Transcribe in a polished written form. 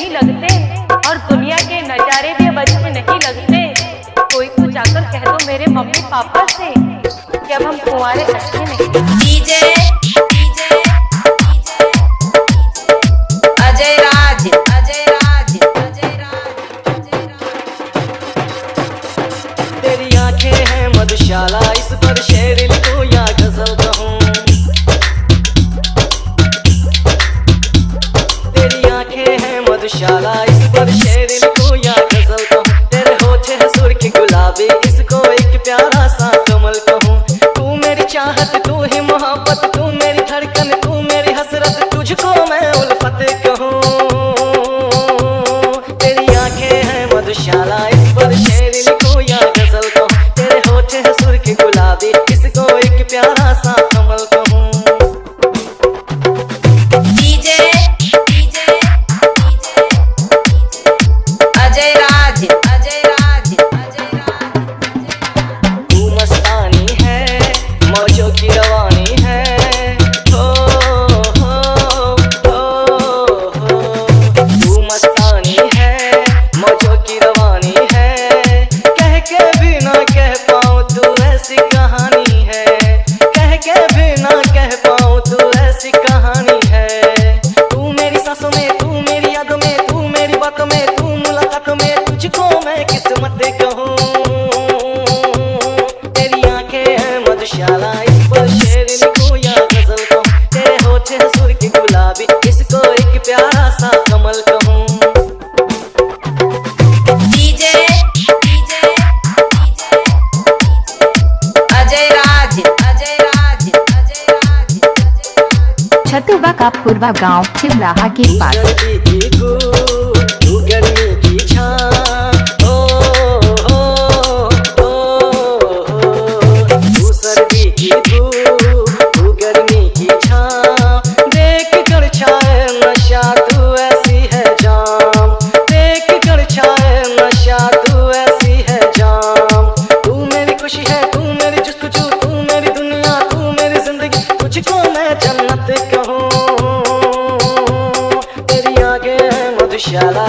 नहीं लगते और दुनिया के नजारे भी अब अच्छे नहीं लगते। कोई तो जाकर कह दो मेरे मम्मी पापा से कि अब हम कुंवारे अच्छे नहीं। डीजे अजय राज अजय राज अजय राज। तेरी आंखें हैं मधुशाला, इस पर शेर लिखूं या गजल कहूं। तेरी आंखें हैं मधुशाला, इस पर शेर लिखूं या गजल कहूं। तेरे होठे हैं सुर्ख गुलाबी, इसको एक प्यारा सा कमल कहूं। तू मेरी चाहत, तू ही मोहब्बत, तू मेरी धड़कन, तू मेरी हसरत, तुझको मैं उल्फत कहूं। तेरी आंखें हैं मधुशाला, इस पर शेर लिखूं या गजल कहूं। तेरे होठे हैं सुर्ख गुलाबी, इसको एक प्यारा सा कमल कहूं। डीजे अजय राज अजय राज अजय राज। तू मस्तानी है, मौजों की रवानी है, हो हो हो हो। तू मस्तानी है, मौजों की रवानी है, कह के भी ना कह पाऊँ तू ऐसी कहानी है, कह के भी ना कह पाऊँ तू ऐसी कहानी है। तू मेरी सांसों में, तू मेरी यादों में, तू मेरी बातों में, तू मुलाकातों में, तुझको मैं किस्मत कहूँ। तेरी आंखें हैं मधुशाला, इस पर शेर लिखूं या गजल कहूं। तेरे होठे हैं सुर्ख गुलाबी, इसको एक प्यारा सा कमल कहूं। डीजे अजय राज अजय राज अजय राज। छतुवा का पूर्वा गांव छिबराहा के पास। सर्दी की धूप, तू गर्मी की छां, ओ हो ओ हो। तू सर्दी की धूप, तू गर्मी की छां, देख कर छाए नशा, तू ऐसी है जाम। देख कर छाए नशा, तू ऐसी है जाम। तू मेरी खुशी है, तू मेरी जुस्तजू, तू मेरी दुनिया, तू मेरी जिंदगी, तुझको मैं जन्नत कहूँ। तेरी आंखें हैं मधुशाला,